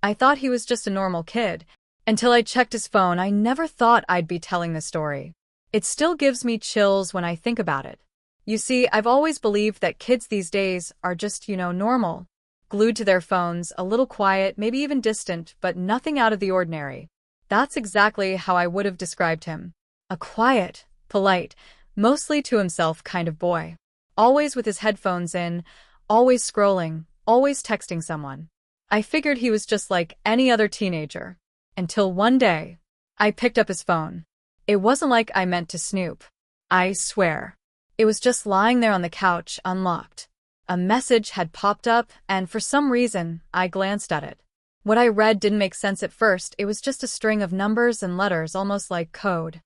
I thought he was just a normal kid. Until I checked his phone, I never thought I'd be telling this story. It still gives me chills when I think about it. You see, I've always believed that kids these days are just, normal. Glued to their phones, a little quiet, maybe even distant, but nothing out of the ordinary. That's exactly how I would have described him. A quiet, polite, mostly to himself kind of boy. Always with his headphones in, always scrolling, always texting someone. I figured he was just like any other teenager. Until one day, I picked up his phone. It wasn't like I meant to snoop. I swear. It was just lying there on the couch, unlocked. A message had popped up, and for some reason, I glanced at it. What I read didn't make sense at first. It was just a string of numbers and letters, almost like code.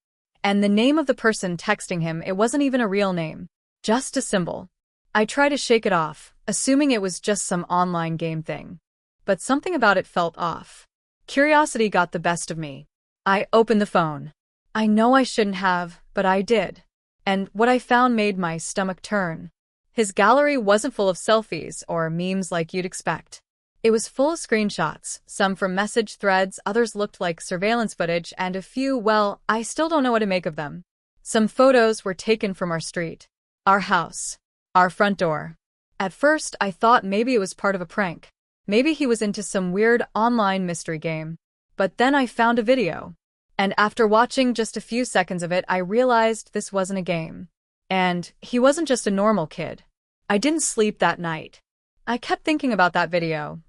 And the name of the person texting him, it wasn't even a real name. Just a symbol. I tried to shake it off, assuming it was just some online game thing. But something about it felt off. Curiosity got the best of me. I opened the phone. I know I shouldn't have, but I did. And what I found made my stomach turn. His gallery wasn't full of selfies or memes like you'd expect. It was full of screenshots, some from message threads, others looked like surveillance footage, and a few, well, I still don't know what to make of them. Some photos were taken from our street, our house, our front door. At first, I thought maybe it was part of a prank. Maybe he was into some weird online mystery game. But then I found a video. And after watching just a few seconds of it, I realized this wasn't a game. And he wasn't just a normal kid. I didn't sleep that night. I kept thinking about that video.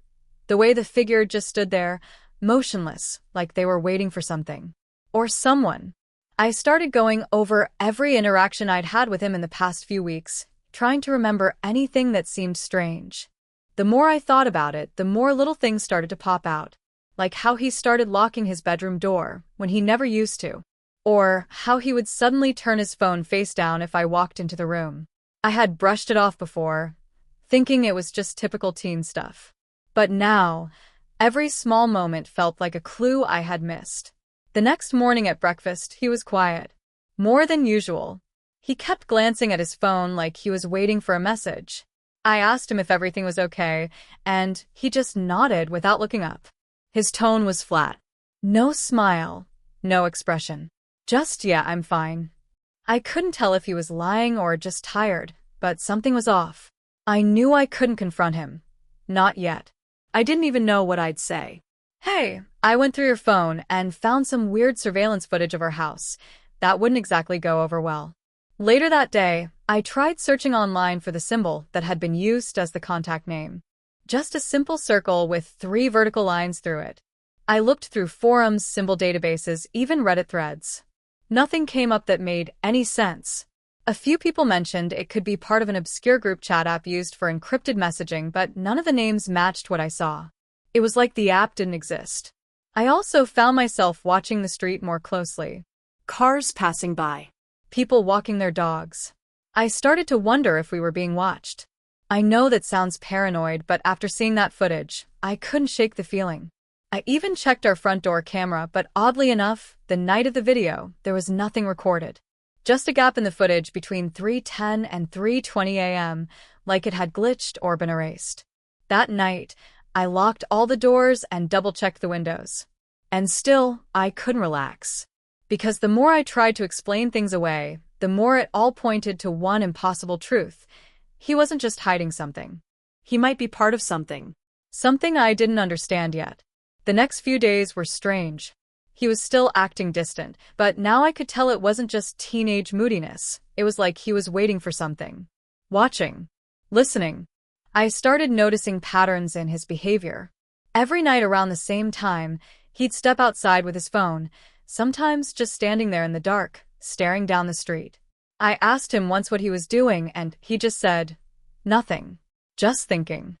The way the figure just stood there, motionless, like they were waiting for something. Or someone. I started going over every interaction I'd had with him in the past few weeks, trying to remember anything that seemed strange. The more I thought about it, the more little things started to pop out. Like how he started locking his bedroom door when he never used to. Or how he would suddenly turn his phone face down if I walked into the room. I had brushed it off before, thinking it was just typical teen stuff. But now, every small moment felt like a clue I had missed. The next morning at breakfast, he was quiet. More than usual. He kept glancing at his phone like he was waiting for a message. I asked him if everything was okay, and he just nodded without looking up. His tone was flat. No smile, no expression. Just, yeah, I'm fine. I couldn't tell if he was lying or just tired, but something was off. I knew I couldn't confront him. Not yet. I didn't even know what I'd say. Hey, I went through your phone and found some weird surveillance footage of our house. That wouldn't exactly go over well. Later that day, I tried searching online for the symbol that had been used as the contact name. Just a simple circle with 3 vertical lines through it. I looked through forums, symbol databases, even Reddit threads. Nothing came up that made any sense. A few people mentioned it could be part of an obscure group chat app used for encrypted messaging, but none of the names matched what I saw. It was like the app didn't exist. I also found myself watching the street more closely. Cars passing by. People walking their dogs. I started to wonder if we were being watched. I know that sounds paranoid, but after seeing that footage, I couldn't shake the feeling. I even checked our front door camera, but oddly enough, the night of the video, there was nothing recorded. Just a gap in the footage between 3:10 and 3:20 a.m., like it had glitched or been erased. That night, I locked all the doors and double-checked the windows. And still, I couldn't relax. Because the more I tried to explain things away, the more it all pointed to one impossible truth. He wasn't just hiding something. He might be part of something. Something I didn't understand yet. The next few days were strange. He was still acting distant, but now I could tell it wasn't just teenage moodiness. It was like he was waiting for something. Watching. Listening. I started noticing patterns in his behavior. Every night around the same time, he'd step outside with his phone, sometimes just standing there in the dark, staring down the street. I asked him once what he was doing, and he just said, nothing. Just thinking.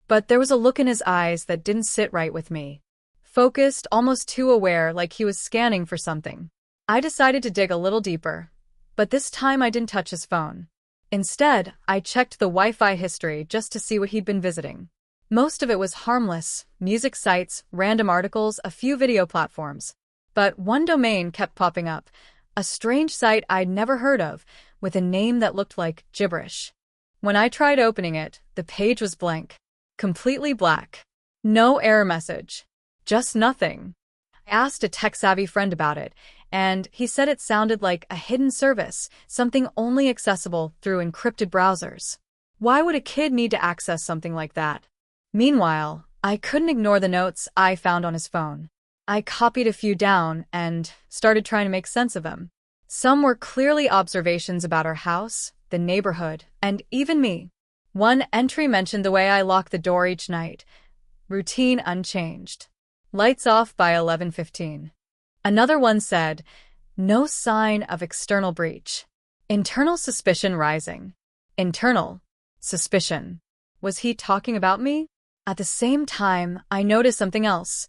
But there was a look in his eyes that didn't sit right with me. Focused, almost too aware, like he was scanning for something. I decided to dig a little deeper. But this time I didn't touch his phone. Instead, I checked the Wi-Fi history just to see what he'd been visiting. Most of it was harmless, music sites, random articles, a few video platforms. But one domain kept popping up. A strange site I'd never heard of, with a name that looked like gibberish. When I tried opening it, the page was blank. Completely black. No error message. Just nothing. I asked a tech-savvy friend about it, and he said it sounded like a hidden service, something only accessible through encrypted browsers. Why would a kid need to access something like that? Meanwhile, I couldn't ignore the notes I found on his phone. I copied a few down and started trying to make sense of them. Some were clearly observations about our house, the neighborhood, and even me. One entry mentioned the way I lock the door each night. Routine unchanged. Lights off by 11:15. Another one said, no sign of external breach. Internal suspicion rising. Internal suspicion. Was he talking about me? At the same time, I noticed something else.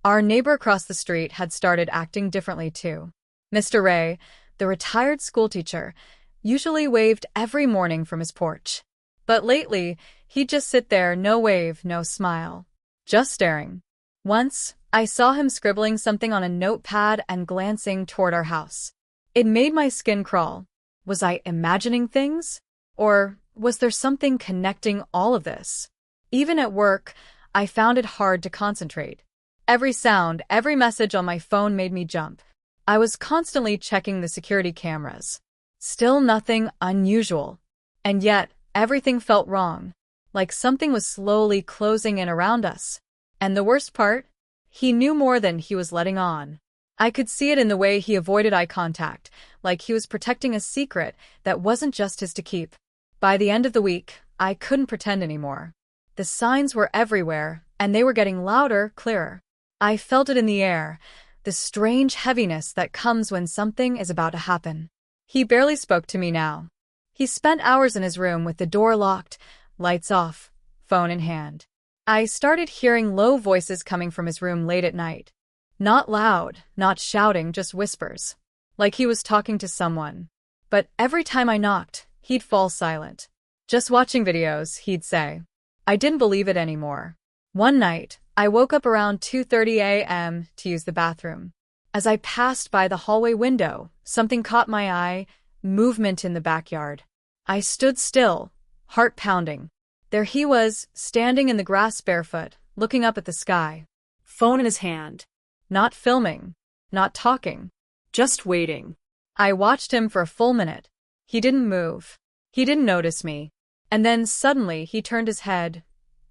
Our neighbor across the street had started acting differently too. Mr. Ray, the retired schoolteacher, usually waved every morning from his porch. But lately, he'd just sit there, no wave, no smile. Just staring. Once, I saw him scribbling something on a notepad and glancing toward our house. It made my skin crawl. Was I imagining things? Or was there something connecting all of this? Even at work, I found it hard to concentrate. Every sound, every message on my phone made me jump. I was constantly checking the security cameras. Still nothing unusual. And yet, everything felt wrong, like something was slowly closing in around us. And the worst part? He knew more than he was letting on. I could see it in the way he avoided eye contact, like he was protecting a secret that wasn't just his to keep. By the end of the week, I couldn't pretend anymore. The signs were everywhere, and they were getting louder, clearer. I felt it in the air, the strange heaviness that comes when something is about to happen. He barely spoke to me now. He spent hours in his room with the door locked, lights off, phone in hand. I started hearing low voices coming from his room late at night. Not loud, not shouting, just whispers. Like he was talking to someone. But every time I knocked, he'd fall silent. Just watching videos, he'd say. I didn't believe it anymore. One night, I woke up around 2:30 a.m. to use the bathroom. As I passed by the hallway window, something caught my eye, movement in the backyard. I stood still, heart pounding. There he was, standing in the grass barefoot, looking up at the sky. Phone in his hand. Not filming, not talking, just waiting. I watched him for a full minute. He didn't move. He didn't notice me. And then suddenly he turned his head,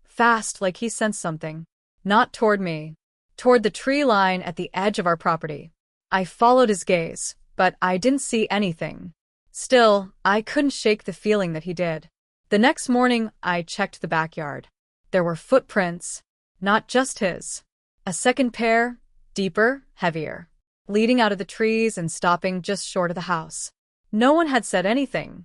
fast like he sensed something. Not toward me, toward the tree line at the edge of our property. I followed his gaze, but I didn't see anything. Still, I couldn't shake the feeling that he did. The next morning, I checked the backyard. There were footprints, not just his. A second pair, deeper, heavier, leading out of the trees and stopping just short of the house. No one had said anything.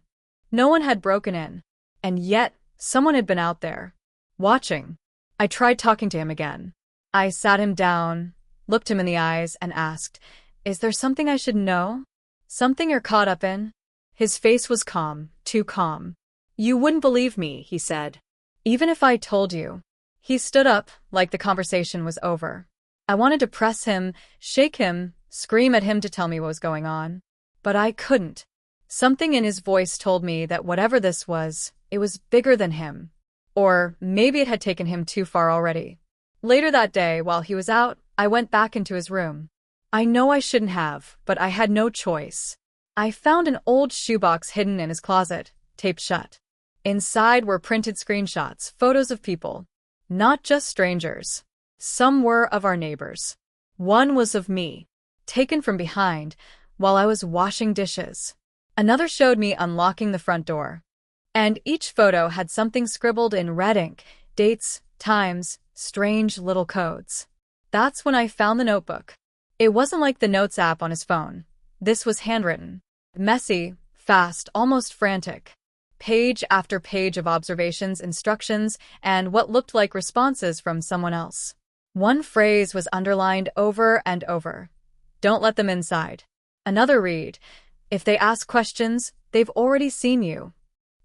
No one had broken in. And yet, someone had been out there, watching. I tried talking to him again. I sat him down, looked him in the eyes, and asked, "Is there something I should know? Something you're caught up in?" His face was calm, too calm. "You wouldn't believe me," he said. "Even if I told you." He stood up, like the conversation was over. I wanted to press him, shake him, scream at him to tell me what was going on. But I couldn't. Something in his voice told me that whatever this was, it was bigger than him. Or maybe it had taken him too far already. Later that day, while he was out, I went back into his room. I know I shouldn't have, but I had no choice. I found an old shoebox hidden in his closet, taped shut. Inside were printed screenshots, photos of people. Not just strangers. Some were of our neighbors. One was of me, taken from behind, while I was washing dishes. Another showed me unlocking the front door. And each photo had something scribbled in red ink, dates, times, strange little codes. That's when I found the notebook. It wasn't like the Notes app on his phone. This was handwritten. Messy, fast, almost frantic. Page after page of observations, instructions, and what looked like responses from someone else. One phrase was underlined over and over. Don't let them inside. Another read. If they ask questions, they've already seen you.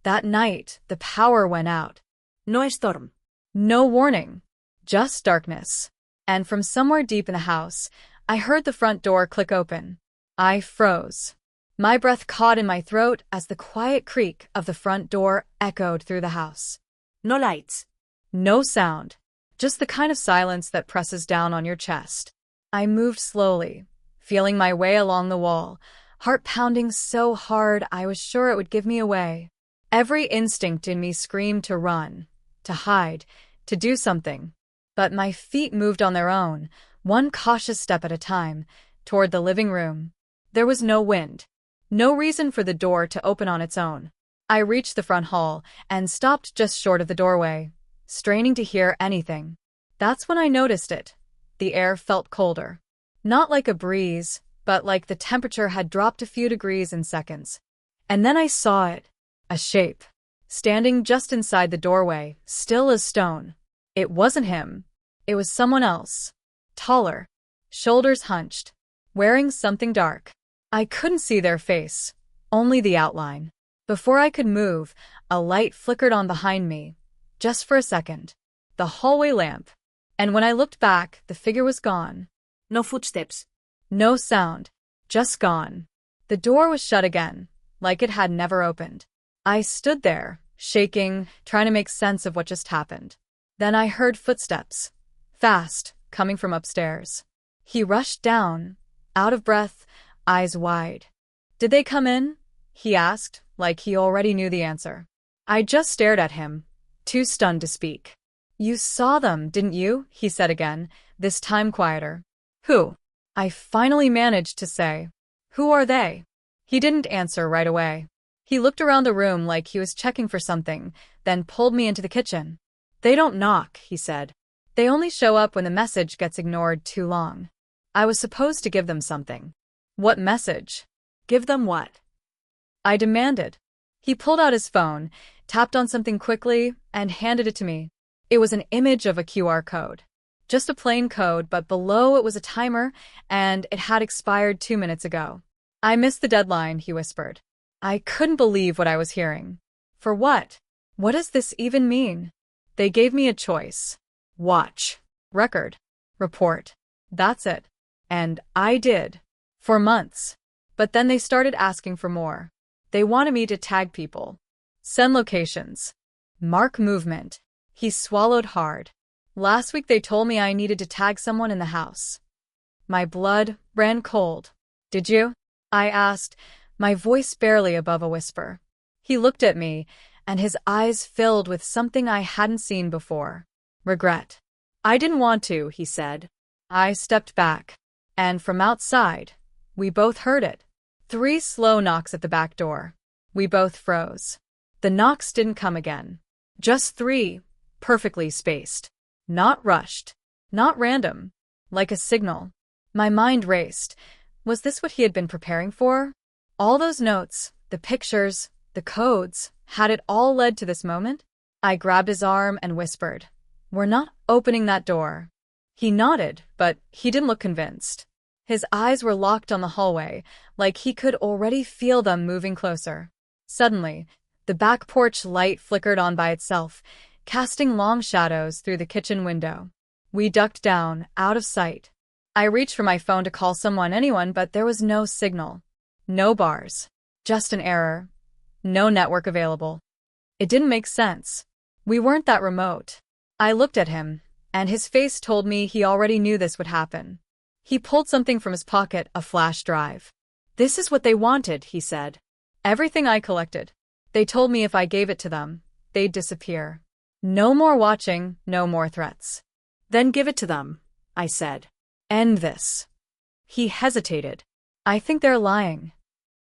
That night, the power went out. No storm. No warning. Just darkness. And from somewhere deep in the house, I heard the front door click open. I froze. My breath caught in my throat as the quiet creak of the front door echoed through the house. No lights. No sound. Just the kind of silence that presses down on your chest. I moved slowly, feeling my way along the wall, heart pounding so hard I was sure it would give me away. Every instinct in me screamed to run, to hide, to do something. But my feet moved on their own, one cautious step at a time, toward the living room. There was no wind, no reason for the door to open on its own. I reached the front hall and stopped just short of the doorway, straining to hear anything. That's when I noticed it. The air felt colder. Not like a breeze, but like the temperature had dropped a few degrees in seconds. And then I saw it. A shape. Standing just inside the doorway, still as stone. It wasn't him. It was someone else. Taller. Shoulders hunched. Wearing something dark. I couldn't see their face. Only the outline. Before I could move, a light flickered on behind me. Just for a second. The hallway lamp. And when I looked back, the figure was gone. No footsteps. No sound. Just gone. The door was shut again, like it had never opened. I stood there, shaking, trying to make sense of what just happened. Then I heard footsteps. Fast, coming from upstairs. He rushed down, out of breath, eyes wide. Did they come in? He asked, like he already knew the answer. I just stared at him, too stunned to speak. You saw them, didn't you? He said again, this time quieter. Who? I finally managed to say. Who are they? He didn't answer right away. He looked around the room like he was checking for something, then pulled me into the kitchen. They don't knock, he said. They only show up when the message gets ignored too long. I was supposed to give them something. What message? Give them what? I demanded. He pulled out his phone, tapped on something quickly, and handed it to me. It was an image of a QR code. Just a plain code, but below it was a timer, and it had expired 2 minutes ago. I missed the deadline, he whispered. I couldn't believe what I was hearing. For what? What does this even mean? They gave me a choice. Watch. Record. Report. That's it. And I did. For months. But then they started asking for more. They wanted me to tag people. Send locations. Mark movement. He swallowed hard. Last week they told me I needed to tag someone in the house. My blood ran cold. Did you? I asked, my voice barely above a whisper. He looked at me, and his eyes filled with something I hadn't seen before. Regret. I didn't want to, he said. I stepped back. And from outside, we both heard it. 3 slow knocks at the back door. We both froze. The knocks didn't come again. Just 3, perfectly spaced. Not rushed. Not random. Like a signal. My mind raced. Was this what he had been preparing for? All those notes, the pictures, the codes, had it all led to this moment? I grabbed his arm and whispered, "We're not opening that door." He nodded, but he didn't look convinced. His eyes were locked on the hallway, like he could already feel them moving closer. Suddenly, the back porch light flickered on by itself, casting long shadows through the kitchen window. We ducked down, out of sight. I reached for my phone to call anyone, but there was no signal. No bars. Just an error. No network available. It didn't make sense. We weren't that remote. I looked at him, and his face told me he already knew this would happen. He pulled something from his pocket, a flash drive. "This is what they wanted," he said. "Everything I collected. They told me if I gave it to them, they'd disappear. No more watching, no more threats." "Then give it to them," I said. "End this." He hesitated. "I think they're lying."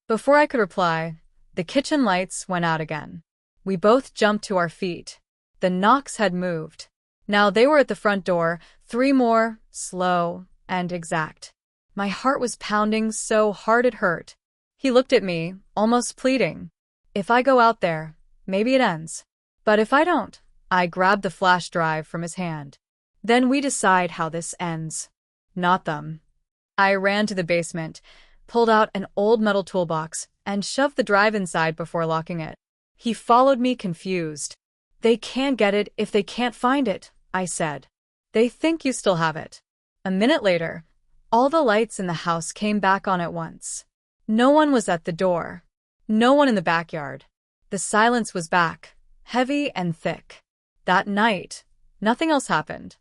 Before I could reply, the kitchen lights went out again. We both jumped to our feet. The knocks had moved. Now they were at the front door, 3 more, slow and exact. My heart was pounding so hard it hurt. He looked at me, almost pleading. "If I go out there, maybe it ends. But if I don't," I grabbed the flash drive from his hand. "Then we decide how this ends. Not them." I ran to the basement, pulled out an old metal toolbox, and shoved the drive inside before locking it. He followed me confused. "They can't get it if they can't find it," I said. "They think you still have it." A minute later, all the lights in the house came back on at once. No one was at the door. No one in the backyard. The silence was back, heavy and thick. That night, nothing else happened.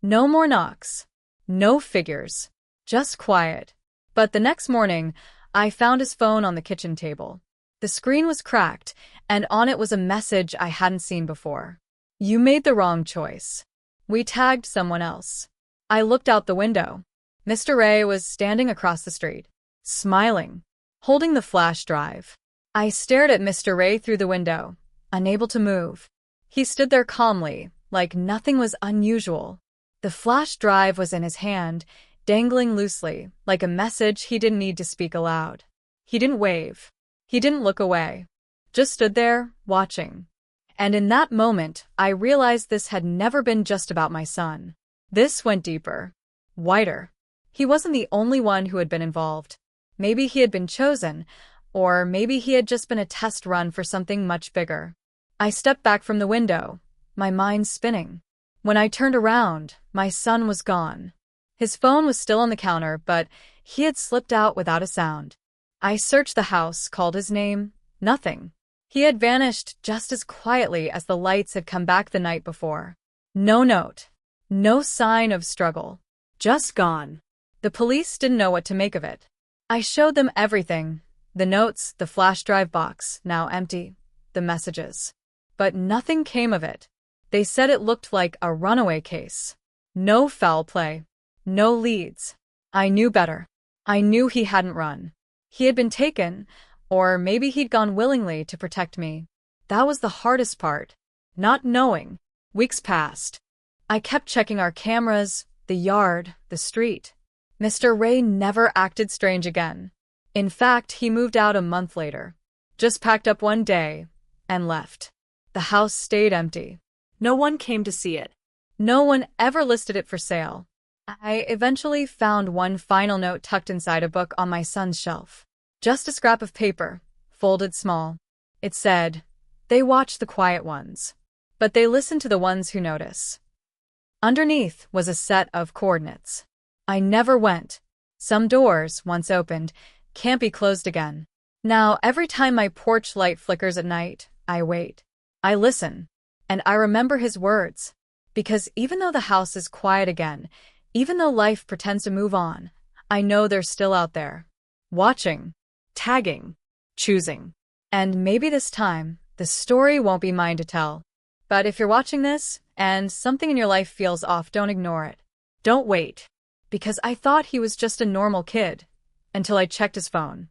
No more knocks. No figures. Just quiet. But the next morning, I found his phone on the kitchen table. The screen was cracked, and on it was a message I hadn't seen before. You made the wrong choice. We tagged someone else. I looked out the window. Mr. Ray was standing across the street, smiling, holding the flash drive. I stared at Mr. Ray through the window, unable to move. He stood there calmly, like nothing was unusual. The flash drive was in his hand, dangling loosely, like a message he didn't need to speak aloud. He didn't wave. He didn't look away. Just stood there, watching. And in that moment, I realized this had never been just about my son. This went deeper, wider. He wasn't the only one who had been involved. Maybe he had been chosen, or maybe he had just been a test run for something much bigger. I stepped back from the window, my mind spinning. When I turned around, my son was gone. His phone was still on the counter, but he had slipped out without a sound. I searched the house, called his name. Nothing. He had vanished just as quietly as the lights had come back the night before. No note. No sign of struggle. Just gone. The police didn't know what to make of it. I showed them everything. The notes, the flash drive box, now empty, the messages. But nothing came of it. They said it looked like a runaway case. No foul play. No leads. I knew better. I knew he hadn't run. He had been taken, or maybe he'd gone willingly to protect me. That was the hardest part. Not knowing. Weeks passed. I kept checking our cameras, the yard, the street. Mr. Ray never acted strange again. In fact, he moved out a month later. Just packed up one day and left. The house stayed empty. No one came to see it. No one ever listed it for sale. I eventually found one final note tucked inside a book on my son's shelf. Just a scrap of paper, folded small. It said, "They watch the quiet ones, but they listen to the ones who notice." Underneath was a set of coordinates. I never went. Some doors, once opened, can't be closed again. Now, every time my porch light flickers at night, I wait. I listen. And I remember his words. Because even though the house is quiet again, even though life pretends to move on, I know they're still out there. Watching. Tagging. Choosing. And maybe this time, the story won't be mine to tell. But if you're watching this, and something in your life feels off, don't ignore it. Don't wait. Because I thought he was just a normal kid. Until I checked his phone.